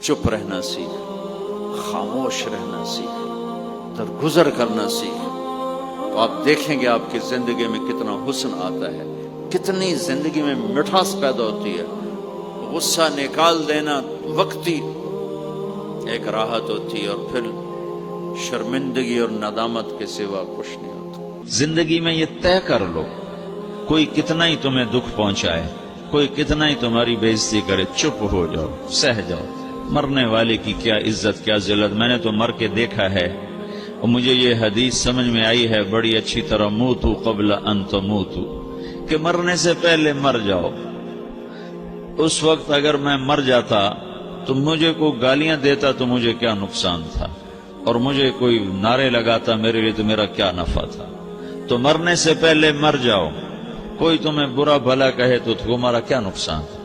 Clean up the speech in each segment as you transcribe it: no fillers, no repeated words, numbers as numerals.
چپ رہنا سیکھ، خاموش رہنا سیکھ، درگزر کرنا سیکھ، تو آپ دیکھیں گے آپ کی زندگی میں کتنا حسن آتا ہے، کتنی زندگی میں مٹھاس پیدا ہوتی ہے۔ غصہ نکال دینا وقتی ایک راحت ہوتی ہے، اور پھر شرمندگی اور ندامت کے سوا کچھ نہیں ہوتا۔ زندگی میں یہ طے کر لو، کوئی کتنا ہی تمہیں دکھ پہنچائے، کوئی کتنا ہی تمہاری بے عزتی کرے، چپ ہو جاؤ، سہ جاؤ۔ مرنے والے کی کیا عزت، کیا ذلت، میں نے تو مر کے دیکھا ہے، اور مجھے یہ حدیث سمجھ میں آئی ہے بڑی اچھی طرح، موتو قبل ان تموتو، کہ مرنے سے پہلے مر جاؤ۔ اس وقت اگر میں مر جاتا تو مجھے کوئی گالیاں دیتا تو مجھے کیا نقصان تھا، اور مجھے کوئی نعرے لگاتا میرے لیے تو میرا کیا نفع تھا۔ تو مرنے سے پہلے مر جاؤ، کوئی تمہیں برا بھلا کہے تو تمہارا کیا نقصان ہے،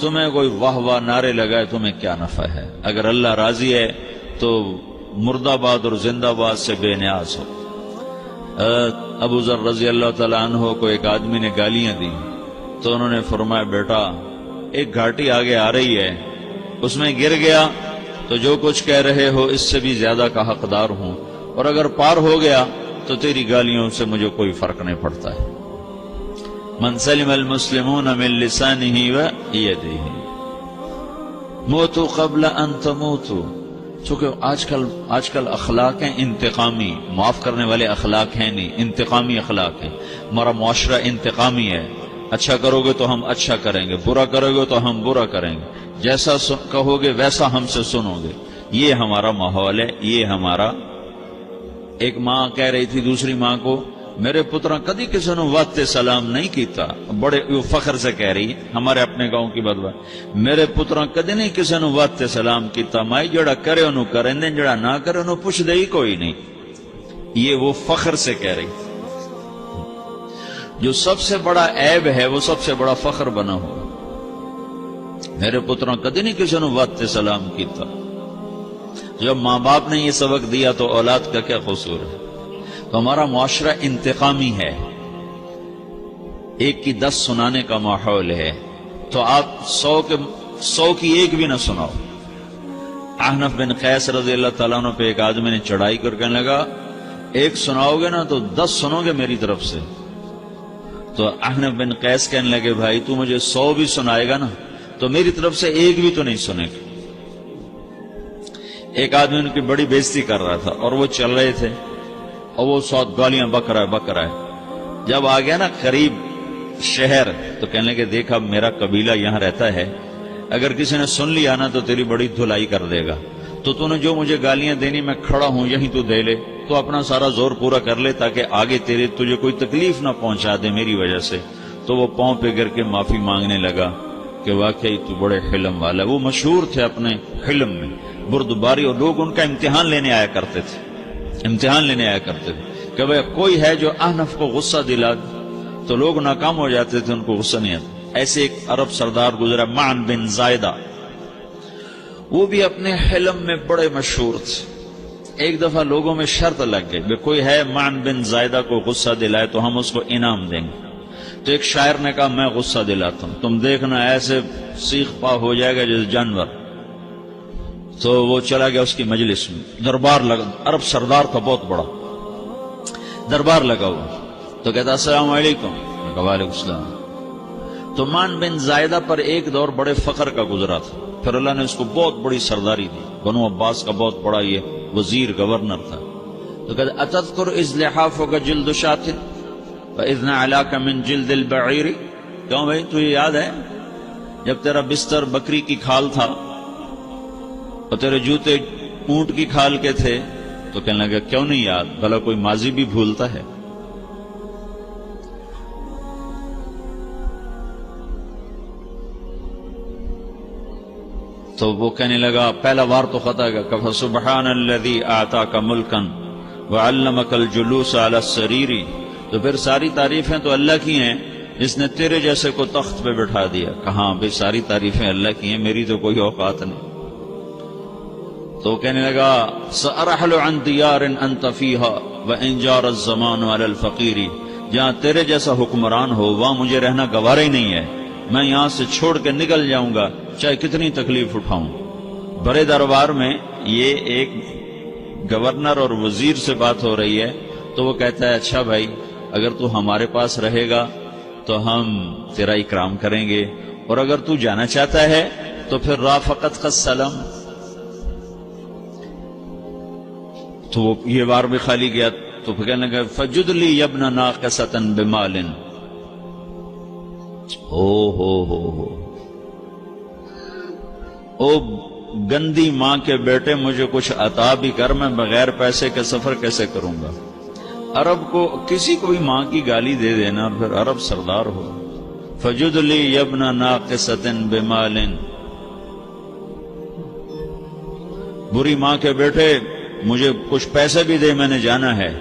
تمہیں کوئی واہ واہ نعرے لگائے تمہیں کیا نفع ہے۔ اگر اللہ راضی ہے تو مرد آباد اور زندہ باد سے بے نیاز ہو۔ ابو ذر رضی اللہ تعالیٰ عنہ کو ایک آدمی نے گالیاں دی تو انہوں نے فرمایا، بیٹا ایک گھاٹی آگے آ رہی ہے، اس میں گر گیا تو جو کچھ کہہ رہے ہو اس سے بھی زیادہ کا حقدار ہوں، اور اگر پار ہو گیا تو تیری گالیوں سے مجھے کوئی فرق نہیں پڑتا ہے۔ من سلم المسلمون من لسانہ و یدہ موتوا قبل ان تموتوا۔ چونکہ آج کل اخلاق ہیں انتقامی، معاف کرنے والے اخلاق ہیں نہیں، انتقامی اخلاق ہیں۔ ہمارا معاشرہ انتقامی ہے، اچھا کرو گے تو ہم اچھا کریں گے، برا کرو گے تو ہم برا کریں گے، جیسا کہو گے ویسا ہم سے سنو گے۔ یہ ہمارا ماحول ہے، یہ ہمارا۔ ایک ماں کہہ رہی تھی دوسری ماں کو، میرے پترا کدی کسی نے واسطے سلام نہیں کیتا، بڑے فخر سے کہہ رہی ہے، ہمارے اپنے گاؤں کی بات بات، میرے پترا کدی نہیں کسی نے واسطے سلام کیتا، مائی جڑا کرے انہوں کریں دیں، جڑا نہ کرے انہوں پوچھ دے ہی کوئی نہیں۔ یہ وہ فخر سے کہہ رہی تھی۔ جو سب سے بڑا عیب ہے وہ سب سے بڑا فخر بنا ہوا۔ میرے پترا کدی نہیں کسی نے واسطے سلام کیتا۔ جب ماں باپ نے یہ سبق دیا تو اولاد کا کیا قصور ہے؟ تو ہمارا معاشرہ انتقامی ہے، ایک کی 10 سنانے کا ماحول ہے، تو آپ 100 کی ایک بھی نہ سناؤ۔ احنف بن قیس رضی اللہ تعالیٰ عنہ پہ ایک آدمی نے چڑھائی کر کہنے لگا، ایک سناؤ گے نا تو 10 سنو گے میری طرف سے۔ تو احنف بن قیس کہنے لگے، بھائی تو مجھے 100 بھی سنائے گا نا تو میری طرف سے ایک بھی تو نہیں سنے گا۔ ایک آدمی ان کی بڑی بےزتی کر رہا تھا اور وہ چل رہے تھے، اور وہ 100 گالیاں بک رہا ہے۔ جب آ گیا نا قریب شہر تو کہنے لگے، دیکھا میرا قبیلہ یہاں رہتا ہے، اگر کسی نے سن لیا نا تو تیری بڑی دھلائی کر دے گا، تو نے جو مجھے گالیاں دینی میں کھڑا ہوں یہیں تو دے لے، تو اپنا سارا زور پورا کر لے تاکہ آگے تجھے کوئی تکلیف نہ پہنچا دے میری وجہ سے۔ تو وہ پاؤں پہ گر کے معافی مانگنے لگا کہ واقعی تو بڑے حلم والا ہے۔ وہ مشہور تھے اپنے حلم میں، بردباری، اور لوگ ان کا امتحان لینے آیا کرتے تھے، کہ بھئی کوئی ہے جو احنف کو غصہ دلا دے، تو لوگ ناکام ہو جاتے تھے، ان کو غصہ نہیں آتا۔ ایسے ایک عرب سردار گزرا، معن بن زائدہ، وہ بھی اپنے حلم میں بڑے مشہور تھے۔ ایک دفعہ لوگوں میں شرط لگ گئی، بھئی کوئی ہے معن بن زائدہ کو غصہ دلائے تو ہم اس کو انعام دیں گے۔ تو ایک شاعر نے کہا، میں غصہ دلاتا ہوں، تم دیکھنا ایسے سیخ پا ہو جائے گا جیسے جانور۔ تو وہ چلا گیا اس کی مجلس میں، دربار لگا، عرب سردار تھا بہت بڑا، دربار لگا ہوا، تو کہتا السلام علیکم، وعلیکم السلام۔ تو معن بن زائدہ پر ایک دور بڑے فخر کا گزرا تھا، پھر اللہ نے اس کو بہت بڑی سرداری دی، بنو عباس کا بہت بڑا یہ وزیر گورنر تھا۔ تو کہتا اتذکر اذ لحافک جلد شاۃ فاذ نعلاک من جلد البعیر، کیوں بھائی تو یہ یاد ہے جب تیرا بستر بکری کی کھال تھا اور تیرے جوتے اونٹ کی کھال کے تھے؟ تو کہنے لگا کیوں نہیں یاد، بھلا کوئی ماضی بھی بھولتا ہے؟ تو وہ کہنے لگا پہلا وار تو خطا گا، کہ فسبحان الذی اعطاک ملکا وعلمک الجلوس علی السریر، تو پھر ساری تعریفیں تو اللہ کی ہیں جس نے تیرے جیسے کو تخت پہ بٹھا دیا۔ کہاں بھئی ساری تعریفیں اللہ کی ہیں، میری تو کوئی اوقات نہیں۔ تو کہنے لگا سأرحل عن دیار انت فیہا وان جار الزمان علی الفقیر، جہاں تیرے جیسا حکمران ہو وہاں مجھے رہنا گوارا ہی نہیں ہے، میں یہاں سے چھوڑ کے نکل جاؤں گا چاہے کتنی تکلیف اٹھاؤں۔ بڑے دربار میں یہ ایک گورنر اور وزیر سے بات ہو رہی ہے تو وہ کہتا ہے اچھا بھائی اگر تو ہمارے پاس رہے گا تو ہم تیرا اکرام کریں گے، اور اگر تو جانا چاہتا ہے تو پھر رافقت کا سلام. تو یہ بار بھی خالی گیا تو پھر کہنے لگا فجد لی یبن ناقصۃ بمال. او گندی ماں کے بیٹے مجھے کچھ عطا بھی کر، میں بغیر پیسے کے سفر کیسے کروں گا. عرب کو کسی کو بھی ماں کی گالی دے دینا اور پھر عرب سردار ہو. فجد لی یبن ناقصۃ بمال. بری ماں کے بیٹے مجھے کچھ پیسے بھی دے، میں نے جانا ہے.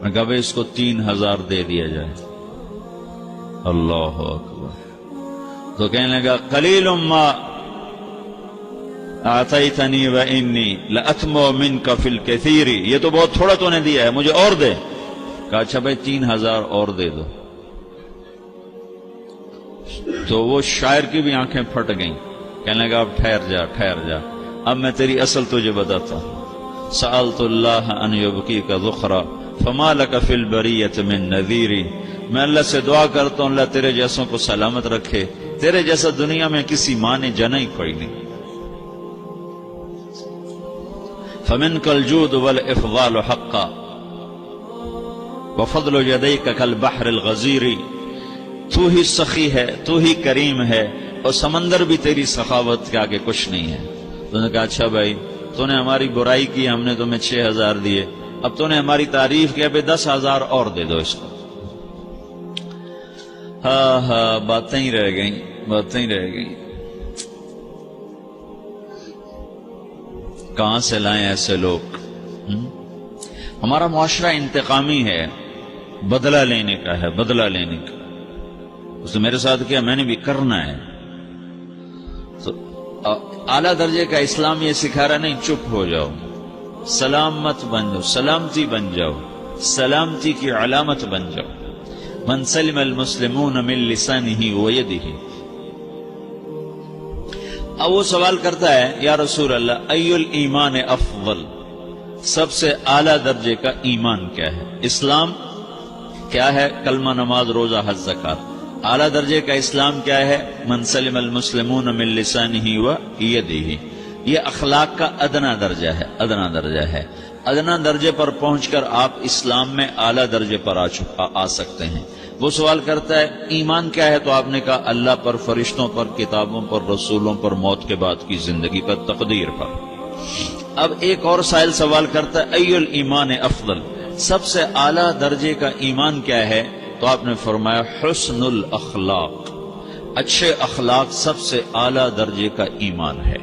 میں کہا بھائی اس کو 3000 دے دیا جائے. اللہ اکبر. تو کہنے لگا قلیل ما اعطیتنی وانی لاتمو منک فی الکثیر. یہ تو بہت تھوڑا تو نے دیا ہے، مجھے اور دے. کہا اچھا بھائی 3000 اور دے دو. تو وہ شاعر کی بھی آنکھیں پھٹ گئیں. کہنے لگا اب ٹھہر جا ٹھہر جا، اب میں تیری اصل تجھے بتاتا ہوں. سألت اللہ ان یبقیک ذخرا فما لک فی البریۃ من نذیر. میں اللہ سے دعا کرتا ہوں اللہ تیرے جیسوں کو سلامت رکھے، تیرے جیسا دنیا میں کسی ماں نے جنا ہی کوئی نہیں. فمنک الجود والافضال حقا وفضل یدیک کالبحر الغزیر. تو ہی سخی ہے، تو ہی کریم ہے، اور سمندر بھی تیری سخاوت کے آگے کچھ نہیں ہے. تو نے کہا اچھا بھائی تو نے ہماری برائی کی، ہم نے تمہیں 6000 دیے، اب تو نے ہماری تعریف کی، ابھی 10,000 اور دے دو اس کو. ہاں باتیں ہی رہ گئیں، باتیں ہی رہ گئیں. کہاں سے لائیں ایسے لوگ؟ ہمارا معاشرہ انتقامی ہے، بدلہ لینے کا ہے، بدلہ لینے کا. اس نے میرے ساتھ کیا، میں نے بھی کرنا ہے. تو اعلیٰ درجے کا اسلام یہ سکھا رہا نہیں چپ ہو جاؤ، سلامت بن جاؤ، سلامتی بن جاؤ، سلامتی کی علامت بن جاؤ. من سلم المسلمون من لسانہ ویدہ. اب وہ سوال کرتا ہے یا رسول اللہ ای الایمان افضل، سب سے اعلیٰ درجے کا ایمان کیا ہے؟ اسلام کیا ہے؟ کلمہ، نماز، روزہ، حج، زکات. اعلیٰ درجے کا اسلام کیا ہے؟ من سلم المسلمون من لسانہ ویدہ. یہ اخلاق کا ادنا درجہ ہے، ادنا درجہ ہے. ادنا درجے پر پہنچ کر آپ اسلام میں اعلیٰ درجے پر آ سکتے ہیں. وہ سوال کرتا ہے ایمان کیا ہے؟ تو آپ نے کہا اللہ پر، فرشتوں پر، کتابوں پر، رسولوں پر، موت کے بعد کی زندگی پر، تقدیر پر. اب ایک اور سائل سوال کرتا ہے ای الایمان افضل، سب سے اعلیٰ درجے کا ایمان کیا ہے؟ تو آپ نے فرمایا حسن الاخلاق، اچھے اخلاق سب سے اعلیٰ درجے کا ایمان ہے.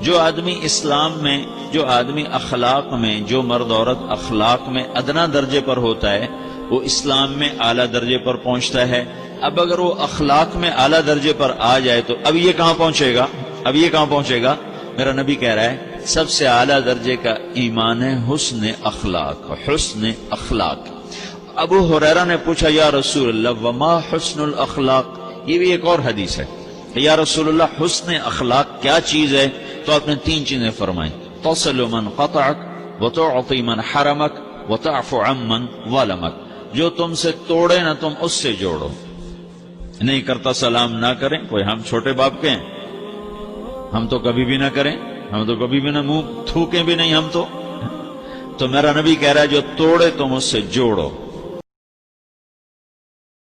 جو آدمی اسلام میں، جو آدمی اخلاق میں، جو مرد عورت اخلاق میں ادنا درجے پر ہوتا ہے وہ اسلام میں اعلیٰ درجے پر پہنچتا ہے. اب اگر وہ اخلاق میں اعلیٰ درجے پر آ جائے تو اب یہ کہاں پہنچے گا؟ اب یہ کہاں پہنچے گا؟ میرا نبی کہہ رہا ہے سب سے اعلیٰ درجے کا ایمان ہے حسن اخلاق، حسن اخلاق. ابو ہریرہ نے پوچھا یا رسول اللہ وما حسن الاخلاق؟ یہ بھی ایک اور حدیث ہے. یا رسول اللہ حسن اخلاق کیا چیز ہے؟ تو آپ نے 3 چیزیں فرمائیں، تصل من قطعک وتعطی من حرمک وتعفو عمن ظلمک. جو تم سے توڑے نہ تم اس سے جوڑو. نہیں کرتا سلام نہ کریں. کوئی ہم چھوٹے باپ کے ہیں؟ ہم تو کبھی بھی نہ کریں، ہم تو کبھی بھی نہ منہ تھوکیں بھی نہیں ہم تو. تو میرا نبی کہہ رہا ہے جو توڑے تم اس سے جوڑو.